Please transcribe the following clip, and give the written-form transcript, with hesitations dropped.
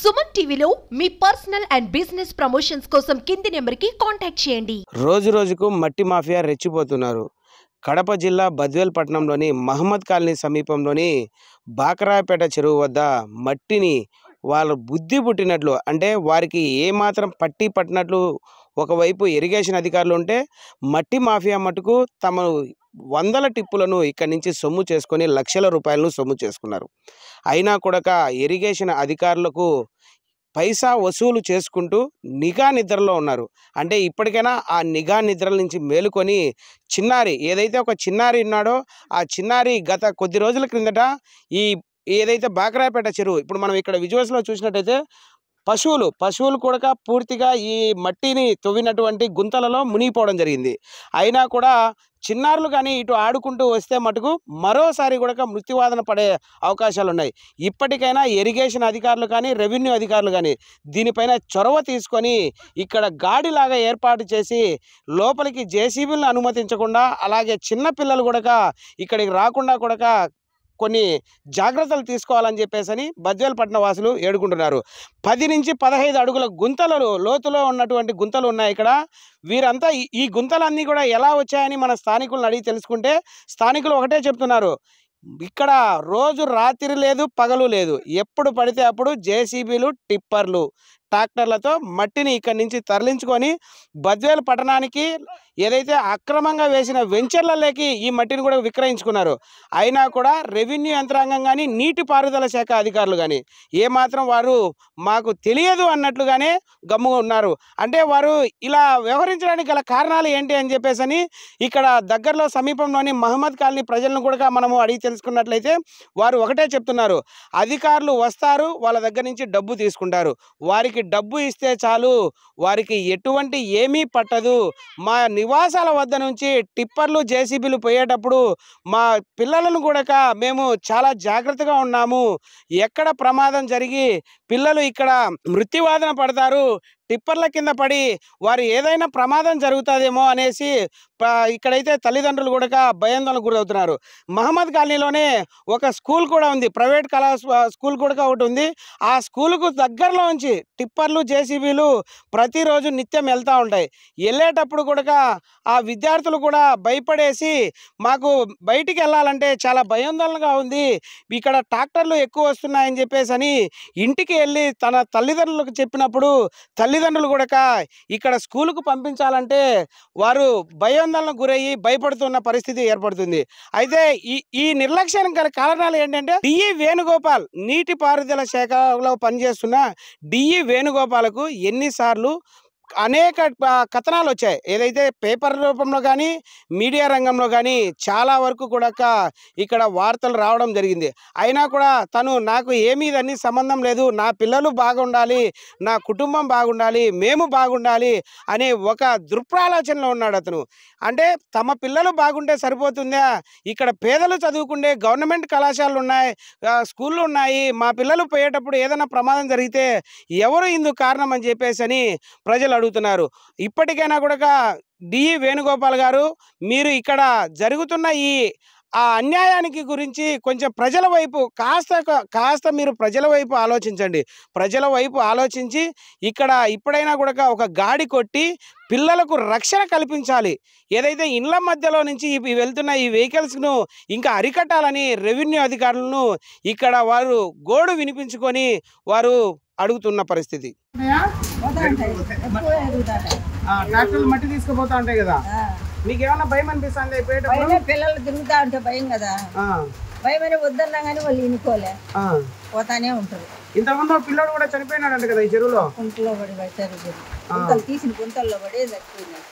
సుమన్ టీవీలో మీ personal and business promotions కోసం కింది నెంబర్కి కాంటాక్ట్ చేయండి. రోజు రోజుకు మట్టి మాఫియా రెచ్చిపోతున్నారు. కడప జిల్లా బద్వేల్ పట్టణంలోని మహమ్మద్ కాలనీ సమీపంలోని బాకరాయపేట చెరువు వద్ద మట్టిని వాళ్ళ బుద్ధి పుట్టినట్లు, అంటే వారికి ఏమాత్రం పట్టి పట్టినట్లు ఒకవైపు ఇరిగేషన్ అధికారులు ఉంటే, మట్టి మాఫియా మటుకు తమ వందల టిప్పులను ఇక్కడి నుంచి సొమ్ము చేసుకొని లక్షల రూపాయలను సొమ్ము చేసుకున్నారు. అయినా కూడా ఇరిగేషన్ అధికారులకు పైసా వసూలు చేసుకుంటూ నిఘా నిద్రలో ఉన్నారు. అంటే ఇప్పటికైనా ఆ నిఘా నిద్రల నుంచి మేలుకొని చిన్నారి, ఏదైతే ఒక చిన్నారి ఉన్నాడో ఆ చిన్నారి గత కొద్ది రోజుల క్రిందట ఈ ఏదైతే బాకరాయపేట చెరువు, ఇప్పుడు మనం ఇక్కడ విజువల్స్లో చూసినట్టయితే పశువులు కూడా పూర్తిగా ఈ మట్టిని తవ్వినటువంటి గుంతలలో మునిగిపోవడం జరిగింది. అయినా కూడా చిన్నారులు కానీ ఇటు ఆడుకుంటూ వస్తే మటుకు మరోసారి కూడా మృత్యువాదన పడే అవకాశాలు ఉన్నాయి. ఇప్పటికైనా ఇరిగేషన్ అధికారులు కానీ రెవెన్యూ అధికారులు కానీ దీనిపైన చొరవ తీసుకొని ఇక్కడ గాడిలాగా ఏర్పాటు చేసి లోపలికి జేసీబీలను అనుమతించకుండా, అలాగే చిన్నపిల్లలు కూడా ఇక్కడికి రాకుండా కూడా కొన్ని జాగ్రత్తలు తీసుకోవాలని చెప్పేసి బద్వేల్ పట్టణ వాసులు ఏడుకుంటున్నారు. 10 నుంచి 15 అడుగుల గుంతలు లోతులో ఉన్నటువంటి గుంతలు ఉన్నాయి ఇక్కడ. వీరంతా ఈ గుంతలన్నీ కూడా ఎలా వచ్చాయని మన స్థానికులను అడిగి తెలుసుకుంటే స్థానికులు ఒకటే చెప్తున్నారు, ఇక్కడ రోజు రాత్రి లేదు పగలు లేదు, ఎప్పుడు పడితే అప్పుడు జేసీబీలు టిప్పర్లు ట్రాక్టర్లతో మట్టిని ఇక్కడి నుంచి తరలించుకొని బద్వేల్ పట్టణానికి ఏదైతే అక్రమంగా వేసిన వెంచర్లలోకి ఈ మట్టిని కూడా విక్రయించుకున్నారు. అయినా కూడా రెవెన్యూ యంత్రాంగం కానీ నీటిపారుదల శాఖ అధికారులు కానీ ఏమాత్రం వారు మాకు తెలియదు అన్నట్లుగానే గమ్ముగా ఉన్నారు. అంటే వారు ఇలా వ్యవహరించడానికి గల కారణాలు ఏంటి అని చెప్పేసి ఇక్కడ దగ్గరలో సమీపంలోని మహమ్మద్ కాలనీ ప్రజలను కూడా మనము అడిగి తెలుసుకున్నట్లయితే వారు ఒకటే చెప్తున్నారు, అధికారులు వస్తారు, వాళ్ళ దగ్గర నుంచి డబ్బు తీసుకుంటారు, వారికి డబ్బు ఇస్తే చాలు, వారికి ఎటువంటి ఏమీ పట్టదు. మా నివాసాల వద్ద నుంచి టిప్పర్లు జేసీబీలు పోయేటప్పుడు మా పిల్లలను కూడా మేము చాలా జాగ్రత్తగా ఉన్నాము, ఎక్కడ ప్రమాదం జరిగి పిల్లలు ఇక్కడ మృత్యువాదన పడతారు, టిప్పర్ల కింద పడి వారు ఏదైనా ప్రమాదం జరుగుతుందేమో అనేసి ఇక్కడైతే తల్లిదండ్రులు కూడా భయాందోళనకు గురవుతున్నారు. మహమ్మద్ కాలనీలోనే ఒక స్కూల్ కూడా ఉంది, ప్రైవేట్ స్కూల్ కూడా ఒకటి ఉంది. ఆ స్కూలుకు దగ్గరలో ఉంచి టిప్పర్లు జేసీబీలు ప్రతిరోజు నిత్యం వెళ్తూ ఉంటాయి. వెళ్ళేటప్పుడు కూడా ఆ విద్యార్థులు కూడా భయపడేసి మాకు బయటికి వెళ్ళాలంటే చాలా భయాందోళనగా ఉంది, ఇక్కడ ట్రాక్టర్లు ఎక్కువ వస్తున్నాయని చెప్పేసి ఇంటికి వెళ్ళి తన తల్లిదండ్రులకు చెప్పినప్పుడు తల్లిదండ్రులు కూడా ఇక్కడ స్కూలుకు పంపించాలంటే వారు భయాందోళనకు గురయ్యి భయపడుతున్న పరిస్థితి ఏర్పడుతుంది. అయితే ఈ నిర్లక్ష్యానికి గల కారణాలు ఏంటంటే డిఈ వేణుగోపాల్, నీటిపారుదల శాఖలో పనిచేస్తున్న డిఈ వేణుగోపాలకు ఎన్నిసార్లు అనేక కథనాలు వచ్చాయి, ఏదైతే పేపర్ రూపంలో కానీ మీడియా రంగంలో కానీ చాలా వరకు కూడా ఇక్కడ వార్తలు రావడం జరిగింది. అయినా కూడా తను నాకు ఏమీ దాన్ని సంబంధం లేదు, నా పిల్లలు బాగుండాలి, నా కుటుంబం బాగుండాలి, మేము బాగుండాలి అనే ఒక దృక్ప్రాలోచనలో ఉన్నాడు అతను. అంటే తమ పిల్లలు బాగుంటే సరిపోతుందా, ఇక్కడ పేదలు చదువుకుంటే గవర్నమెంట్ కళాశాలలు ఉన్నాయి, స్కూళ్ళు ఉన్నాయి, మా పిల్లలు పోయేటప్పుడు ఏదైనా ప్రమాదం జరిగితే ఎవరు ఇందుకు కారణం అని చెప్పేసి ప్రజలు అడుగుతున్నారు. ఇప్పటికైనా కూడా డిఈ వేణుగోపాల్ గారు, మీరు ఇక్కడ జరుగుతున్న ఆ అన్యాయానికి గురించి కొంచెం ప్రజల వైపు కాస్త మీరు ప్రజల వైపు ఆలోచించండి. ప్రజల వైపు ఆలోచించి ఇక్కడ ఇప్పుడైనా కూడా ఒక గాడి కొట్టి పిల్లలకు రక్షణ కల్పించాలి. ఏదైతే ఇండ్ల మధ్యలో నుంచి వెళ్తున్న ఈ వెహికల్స్ను ఇంకా అరికట్టాలని రెవెన్యూ అధికారులను ఇక్కడ వారు గోడు వినిపించుకొని వారు అడుగుతున్న పరిస్థితి. ట్రాక్టర్లు మట్టి తీసుకుపోతా ఉంటాయి కదా, మీకు ఏమన్నా భయం అనిపిస్తుంది? పిల్లలు తిరుగుతా ఉంటే భయం కదా, భయమని వద్దన్నా కానీ వాళ్ళు ఇనుకోలే పోతానే ఉంటారు. ఇంతకుముందు పిల్లడు కూడా చనిపోయినాడు అంట కదా ఈ చెరువులో, గుంతలో పడి గుంతలు తీసిన గుంతల్లో పడి చచ్చిపోయినాడు.